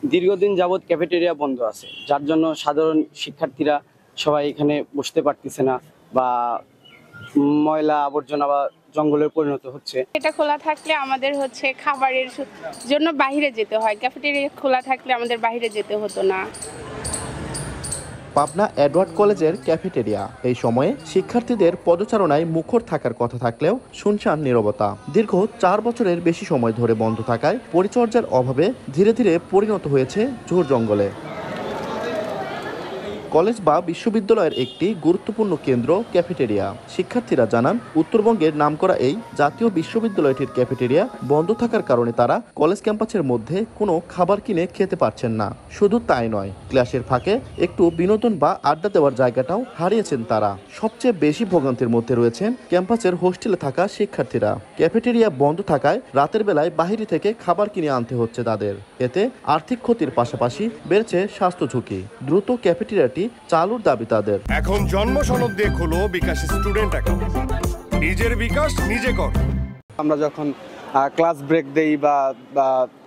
দীর্ঘদিন যাবৎ ক্যাফেটেরিয়া বন্ধ আছে, যার জন্য সাধারণ শিক্ষার্থীরা সবাই এখানে বসতে পারতেছে না, বা ময়লা আবর্জনা বা জঙ্গলে পরিণত হচ্ছে। এটা খোলা থাকলে আমাদের খাবারের জন্য বাইরে যেতে হয়, ক্যাফেটেরিয়া খোলা থাকলে আমাদের বাইরে যেতে হতো না। পাবনা এডওয়ার্ড কলেজের ক্যাফেটেরিয়া এই সময়ে শিক্ষার্থীদের পদচারণায় মুখর থাকার কথা থাকলেও শুনশান নীরবতা। দীর্ঘ 4 বছরের বেশি সময় ধরে বন্ধ থাকায় পরিচর্যার অভাবে ধীরে ধীরে পরিণত হয়েছে ঝোড় জঙ্গলে। কলেজ বা বিশ্ববিদ্যালয়ের একটি গুরুত্বপূর্ণ কেন্দ্র ক্যাফেটেরিয়া। শিক্ষার্থীরা জানান, উত্তরবঙ্গের নামকরা এই জাতীয় বিশ্ববিদ্যালয়টির ক্যাফেটেরিয়া বন্ধ থাকার কারণে তারা কলেজ ক্যাম্পাসের মধ্যে কোনো খাবার কিনে খেতে পারছেন না। শুধু তাই নয়, ক্লাসের ফাঁকে একটু বিনোদন বা আড্ডা দেওয়ার জায়গাটাও হারিয়েছেন তারা। সবচেয়ে বেশি ভোগান্তির মধ্যে রয়েছেন ক্যাম্পাসের হোস্টেলে থাকা শিক্ষার্থীরা। ক্যাফেটেরিয়া বন্ধ থাকায় রাতের বেলায় বাইরে থেকে খাবার কিনে আনতে হচ্ছে তাদের। এতে আর্থিক ক্ষতির পাশাপাশি বেড়েছে স্বাস্থ্য ঝুঁকি। দ্রুত ক্যাফেটেরিয়াটি চালুর দাবি তাদের। এখন জন্ম সনদ দিয়ে খোলো বিকাশ স্টুডেন্ট অ্যাকাউন্ট, নিজের বিকাশ নিজে কর। আমরা যখন ক্লাস ব্রেক দেই বা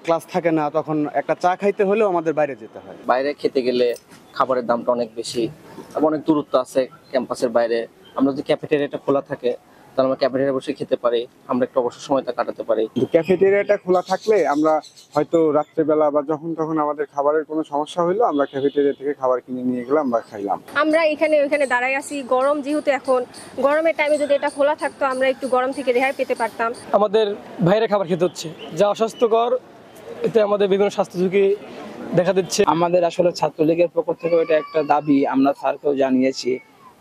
ক্লাস থাকে না, তখন একটা চা খাইতে হলেও আমাদের বাইরে যেতে হয়। বাইরে খেতে গেলে খাবারের দামটা অনেক বেশি, অনেক দূরত্ব আছে ক্যাম্পাসের বাইরে। আমরা যদি ক্যাফেটেরিয়াটা খোলা থাকে তাহলে আমরা ক্যাফেটেরিয়া বসে খেতে পারি, আমরা একটু অবসর সময়টা কাটাতে পারি। ক্যাফেটেরিয়াটা খোলা থাকলে আমরা হয়তো রাত্রেবেলা বা যখন তখন আমাদের খাবারের কোনো সমস্যা হইলো, আমরা ক্যাফেটেরিয়া থেকে খাবার কিনে নিয়ে গেলাম বা খাইলাম। আমরা এখানে ওইখানে দাঁড়াই আছি, গরম যেহেতু, এখন গরমের টাইমে যদি এটা খোলা থাকতো আমরা একটু গরম থেকে রেহাই পেতে পারতাম। আমাদের বাইরে খাবার খেতে হচ্ছে, যা অস্বাস্থ্যকর। এতে আমাদের বিভিন্ন স্বাস্থ্য ঝুঁকি দেখা দিচ্ছে। আমাদের আসলে ছাত্রলীগের পক্ষ থেকে এটা একটা দাবি, আমরা স্যারকেও জানিয়েছি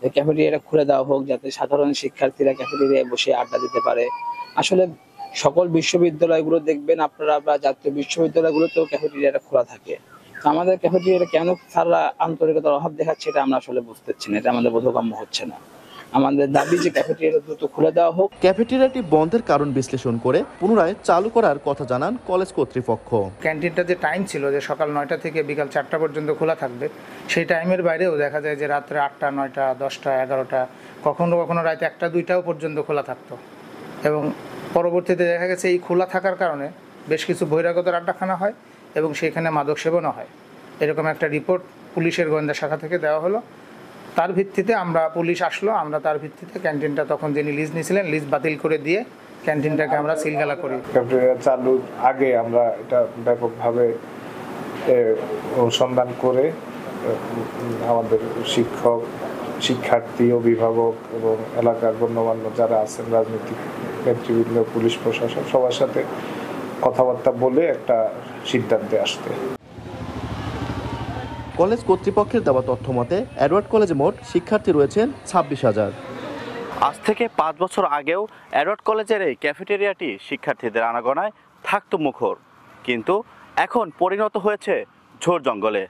যে ক্যাফেটেরিয়াটা খুলে দেওয়া হোক, যাতে সাধারণ শিক্ষার্থীরা ক্যাফেটেরিয়ায় বসে আড্ডা দিতে পারে। আসলে সকল বিশ্ববিদ্যালয়গুলো দেখবেন আপনারা, বা জাতীয় বিশ্ববিদ্যালয়গুলোতেও ক্যাফেটেরিয়াটা খোলা থাকে। তো আমাদের ক্যাফেটেরিয়াটা কেন স্যাররা আন্তরিকতার অভাব দেখাচ্ছে, এটা আমরা আসলে বুঝতে পারছি না, এটা আমাদের বোধগম্য হচ্ছে না। আমাদের দাবি যে ক্যাফেটেরিয়াটা দ্রুত খুলে দেওয়া হোক। ক্যাফেটেরিয়াটি বন্ধের কারণ বিশ্লেষণ করে পুনরায় চালু করার কথা জানান কলেজ কর্তৃপক্ষ। ক্যান্টিনটা যে টাইম ছিল যে সকাল 9টা থেকে বিকাল 4টা পর্যন্ত খোলা থাকবে, সেই টাইমের বাইরেও দেখা যায় যে রাত্রে 8টা, 9টা, 10টা, 11টা, কখনো কখনো রাতে 1টা, 2টাও পর্যন্ত খোলা থাকতো। এবং পরবর্তীতে দেখা গেছে এই খোলা থাকার কারণে বেশ কিছু বহিরাগত আড্ডাখানা হয় এবং সেখানে মাদক সেবনও হয়। এরকম একটা রিপোর্ট পুলিশের গোয়েন্দা শাখা থেকে দেওয়া হলো। তার ভিত্তিতে পুলিশ আসলো, আমরা তার ভিত্তিতে ক্যান্টিনটা, তখন যিনি লিজ নিয়েছিলেন, লিজ বাতিল করে দিয়ে ক্যান্টিনটাকে আমরা সিলগালা করি। ক্যাফেটেরিয়া চালুর আগে আমরা এটা ব্যাপকভাবে অনুসন্ধান করে আমাদের শিক্ষক, শিক্ষার্থী, অভিভাবক এবং এলাকার গণ্যমান্য যারা আছেন, রাজনৈতিক নেতৃবৃন্দ, পুলিশ প্রশাসন, সবার সাথে কথাবার্তা বলে একটা সিদ্ধান্তে আসতে। কলেজ কর্তৃপক্ষের দেওয়া তথ্য মতে এডওয়ার্ড কলেজে মোট শিক্ষার্থী রয়েছেন 26,000। আজ থেকে 5 বছর আগেও এডওয়ার্ড কলেজের এই ক্যাফেটেরিয়াটি শিক্ষার্থীদের আনাগোনায় থাকতো মুখর, কিন্তু এখন পরিণত হয়েছে ঝোড় জঙ্গলে।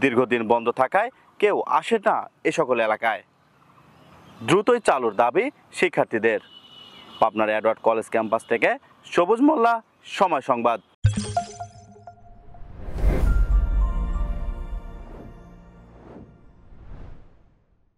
দীর্ঘদিন বন্ধ থাকায় কেউ আসে না এ সকল এলাকায়। দ্রুতই চালুর দাবি শিক্ষার্থীদের। পাবনার এডওয়ার্ড কলেজ ক্যাম্পাস থেকে সবুজ মোল্লা, সময় সংবাদ।